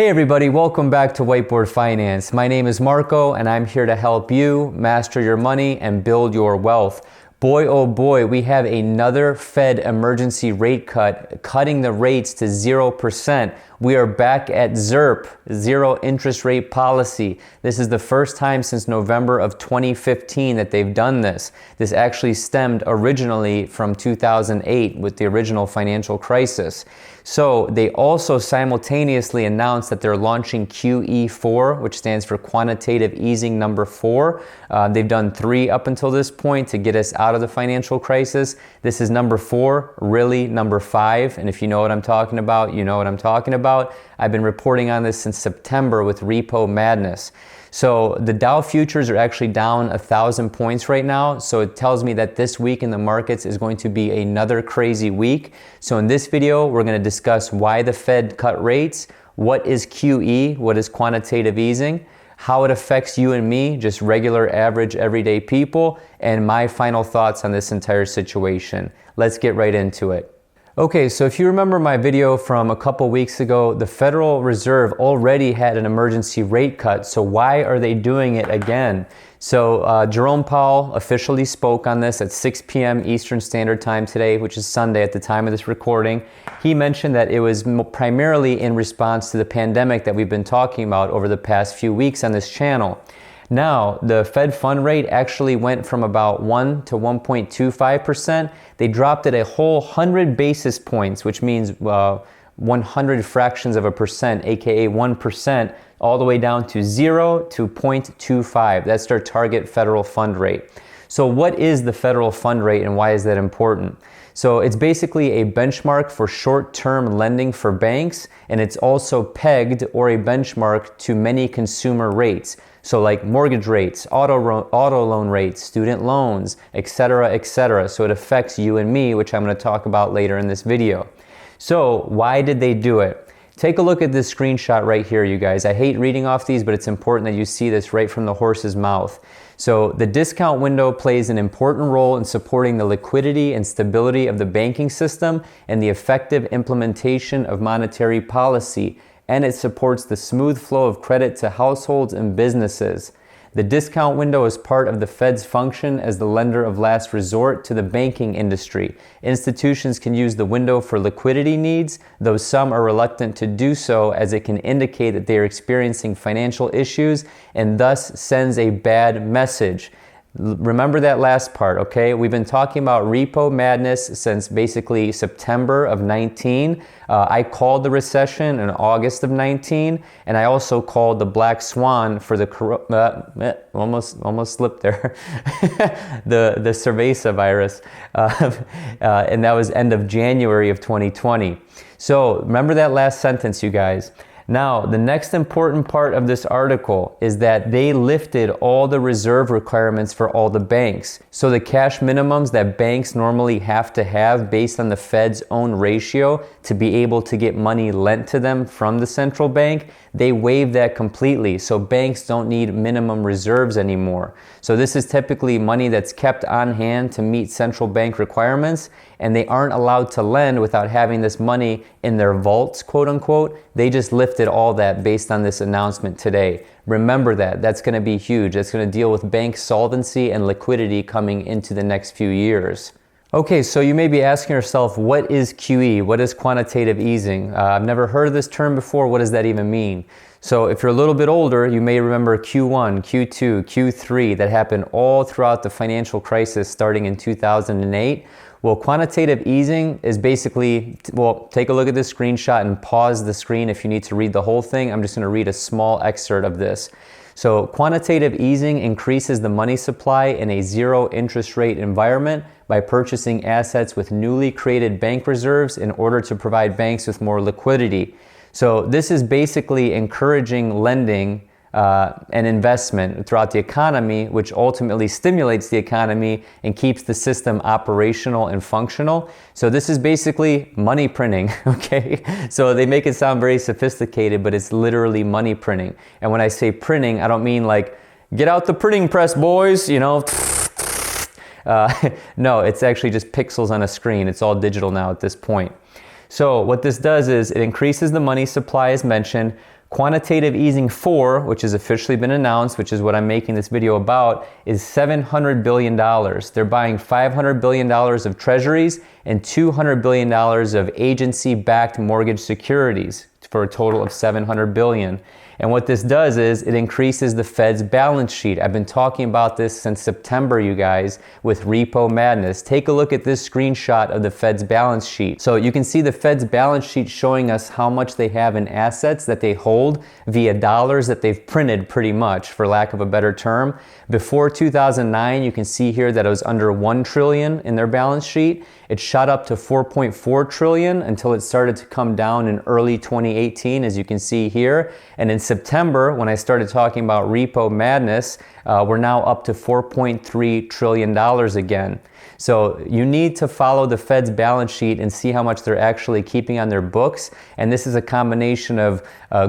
Hey everybody, welcome back to Whiteboard Finance. My name is Marco and I'm here to help you master your money and build your wealth. Boy, oh boy, we have another Fed emergency rate cut, cutting the rates to 0%. We are back at ZIRP, zero interest rate policy. This is the first time since November of 2015 that they've done this. This actually stemmed originally from 2008 with the original financial crisis. So they also simultaneously announced that they're launching QE4, which stands for quantitative easing number 4. They've done 3 up until this point to get us out of the financial crisis. This is number 4, really number 5. And if you know what I'm talking about, you know what I'm talking about. I've been reporting on this since September with Repo Madness. So the Dow futures are actually down 1,000 points right now. So it tells me that this week in the markets is going to be another crazy week. So in this video, we're going to discuss why the Fed cut rates, what is QE, what is quantitative easing, how it affects you and me, just regular, average, everyday people, and my final thoughts on this entire situation. Let's get right into it. Okay, so if you remember my video from a couple weeks ago, the Federal Reserve already had an emergency rate cut, so why are they doing it again? So Jerome Powell officially spoke on this at 6 p.m. Eastern Standard Time today, which is Sunday at the time of this recording. He mentioned that it was primarily in response to the pandemic that we've been talking about over the past few weeks on this channel. Now, the Fed fund rate actually went from about 1 to 1.25%. They dropped it a whole 100 basis points, which means 100 fractions of a percent, aka 1%, all the way down to 0 to 0.25. That's their target federal fund rate. So what is the federal fund rate and why is that important? So it's basically a benchmark for short-term lending for banks, and it's also pegged or a benchmark to many consumer rates. So like mortgage rates, auto loan rates, student loans, etc., etc. So it affects you and me, which I'm going to talk about later in this video. So why did they do it? Take a look at this screenshot right here, you guys. I hate reading off these, but it's important that you see this right from the horse's mouth. So the discount window plays an important role in supporting the liquidity and stability of the banking system and the effective implementation of monetary policy, and it supports the smooth flow of credit to households and businesses. The discount window is part of the Fed's function as the lender of last resort to the banking industry. Institutions can use the window for liquidity needs, though some are reluctant to do so as it can indicate that they are experiencing financial issues and thus sends a bad message. Remember that last part, okay? We've been talking about Repo Madness since basically September of 19. I called the recession in August of 19, and I also called the black swan for the almost slipped there, the cerveza virus, and that was end of January of 2020. So remember that last sentence, you guys. Now, the next important part of this article is that they lifted all the reserve requirements for all the banks. So the cash minimums that banks normally have to have based on the Fed's own ratio to be able to get money lent to them from the central bank, they waived that completely. So banks don't need minimum reserves anymore. So this is typically money that's kept on hand to meet central bank requirements, and they aren't allowed to lend without having this money in their vaults, quote unquote. They just lifted all that based on this announcement today. Remember that. That's going to be huge. That's going to deal with bank solvency and liquidity coming into the next few years. Okay, so you may be asking yourself, what is QE? What is quantitative easing? I've never heard of this term before. What does that even mean? So if you're a little bit older, you may remember Q1, Q2, Q3 that happened all throughout the financial crisis starting in 2008. Well, quantitative easing is basically, well, take a look at this screenshot and pause the screen if you need to read the whole thing. I'm just going to read a small excerpt of this. So quantitative easing increases the money supply in a zero interest rate environment by purchasing assets with newly created bank reserves in order to provide banks with more liquidity. So this is basically encouraging lending and investment throughout the economy, which ultimately stimulates the economy and keeps the system operational and functional. So this is basically money printing, okay? So they make it sound very sophisticated, but it's literally money printing. And when I say printing, I don't mean like, get out the printing press, boys, you know. No, it's actually just pixels on a screen. It's all digital now at this point. So what this does is it increases the money supply as mentioned, Quantitative easing 4, which has officially been announced, which is what I'm making this video about, is $700 billion. They're buying $500 billion of treasuries and $200 billion of agency-backed mortgage securities for a total of $700 billion. And what this does is it increases the Fed's balance sheet. I've been talking about this since September, you guys, with repo madness. Take a look at this screenshot of the Fed's balance sheet. So you can see the Fed's balance sheet showing us how much they have in assets that they hold via dollars that they've printed, pretty much, for lack of a better term. Before 2009, you can see here that it was under 1 trillion in their balance sheet. It shot up to 4.4 trillion until it started to come down in early 2018, as you can see here. And in September, when I started talking about repo madness, we're now up to $4.3 trillion again. So you need to follow the Fed's balance sheet and see how much they're actually keeping on their books. And this is a combination of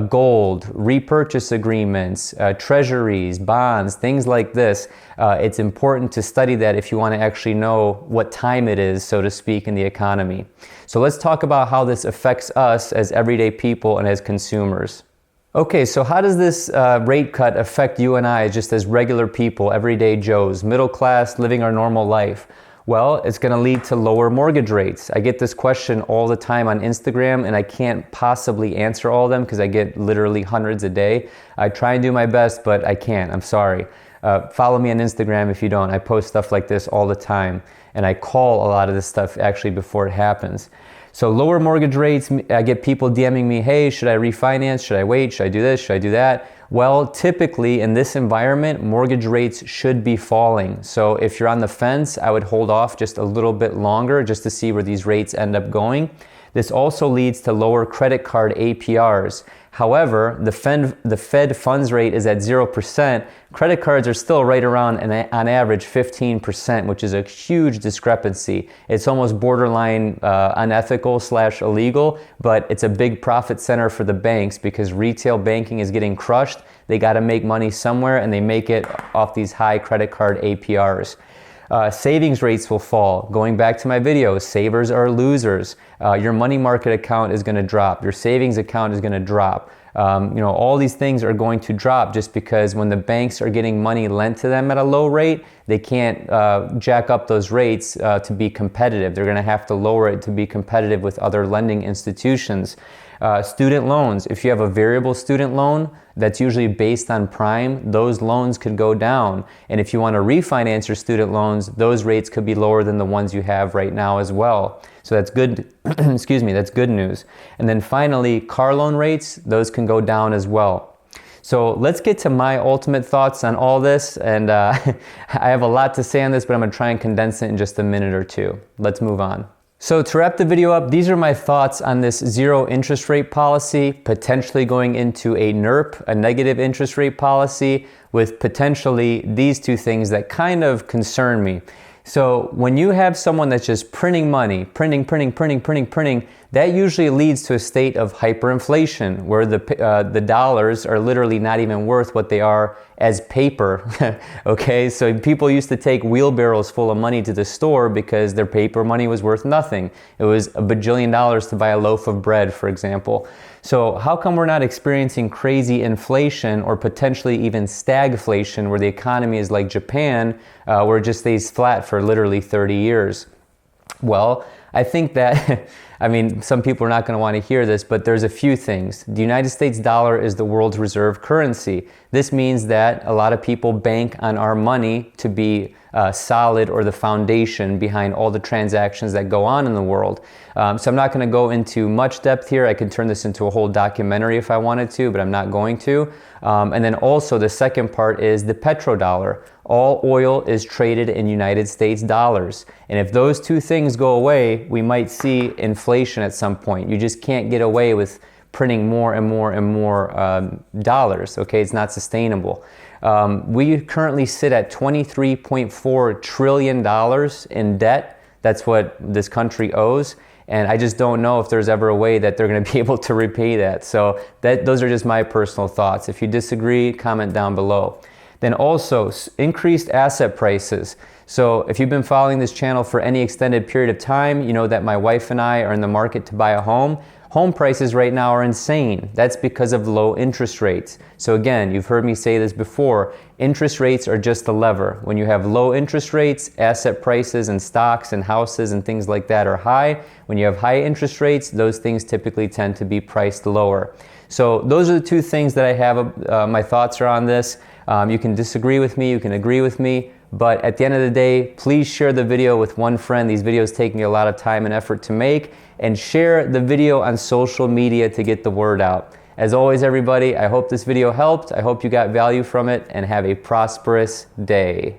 gold, repurchase agreements, treasuries, bonds, things like this. It's important to study that if you want to actually know what time it is, so to speak, in the economy. So let's talk about how this affects us as everyday people and as consumers. Okay, so how does this rate cut affect you and I just as regular people, everyday Joes, middle class, living our normal life? Well, it's going to lead to lower mortgage rates. I get this question all the time on Instagram, and I can't possibly answer all of them because I get literally hundreds a day. I try and do my best, but I can't. I'm sorry. Follow me on Instagram if you don't. I post stuff like this all the time, and I call a lot of this stuff actually before it happens. So lower mortgage rates, I get people DMing me, hey, should I refinance? Should I wait? Should I do this? Should I do that? Well, typically in this environment, mortgage rates should be falling. So if you're on the fence, I would hold off just a little bit longer just to see where these rates end up going. This also leads to lower credit card APRs. However, the Fed funds rate is at 0%. Credit cards are still right around, on average, 15%, which is a huge discrepancy. It's almost borderline unethical / illegal, but it's a big profit center for the banks because retail banking is getting crushed. They got to make money somewhere, and they make it off these high credit card APRs. Savings rates will fall. Going back to my video, savers are losers. Your money market account is going to drop. Your savings account is going to drop. All these things are going to drop just because when the banks are getting money lent to them at a low rate, they can't jack up those rates to be competitive. They're going to have to lower it to be competitive with other lending institutions. Student loans, if you have a variable student loan that's usually based on prime, those loans could go down. And if you want to refinance your student loans, those rates could be lower than the ones you have right now as well. So that's good, excuse me, that's good news. And then finally, car loan rates, those can go down as well. So let's get to my ultimate thoughts on all this. And I have a lot to say on this, but I'm going to try and condense it in just a minute or two. Let's move on. So to wrap the video up, these are my thoughts on this zero interest rate policy, potentially going into a NIRP, a negative interest rate policy, with potentially these two things that kind of concern me. So when you have someone that's just printing money, printing, that usually leads to a state of hyperinflation where the dollars are literally not even worth what they are as paper. Okay, so people used to take wheelbarrows full of money to the store because their paper money was worth nothing. It was $1 bajillion to buy a loaf of bread, for example. So how come we're not experiencing crazy inflation or potentially even stagflation where the economy is like Japan, where it just stays flat for literally 30 years? Well, I think that, some people are not going to want to hear this, but there's a few things. The United States dollar is the world's reserve currency. This means that a lot of people bank on our money to be solid or the foundation behind all the transactions that go on in the world. So I'm not going to go into much depth here. I could turn this into a whole documentary if I wanted to, but I'm not going to. And then also the second part is the petrodollar. All oil is traded in United States dollars. And if those two things go away, we might see inflation at some point. You just can't get away with printing more and more dollars. Okay, it's not sustainable. We currently sit at $23.4 trillion in debt. That's what this country owes. And I just don't know if there's ever a way that they're going to be able to repay that. So those are just my personal thoughts. If you disagree, comment down below. Then also, increased asset prices. So if you've been following this channel for any extended period of time, you know that my wife and I are in the market to buy a home. Home prices right now are insane. That's because of low interest rates. So again, you've heard me say this before, interest rates are just a lever. When you have low interest rates, asset prices and stocks and houses and things like that are high. When you have high interest rates, those things typically tend to be priced lower. So those are the two things that I have, my thoughts are on this. You can disagree with me, you can agree with me, but at the end of the day, please share the video with one friend. These videos take me a lot of time and effort to make, and share the video on social media to get the word out. As always, everybody, I hope this video helped. I hope you got value from it, and have a prosperous day.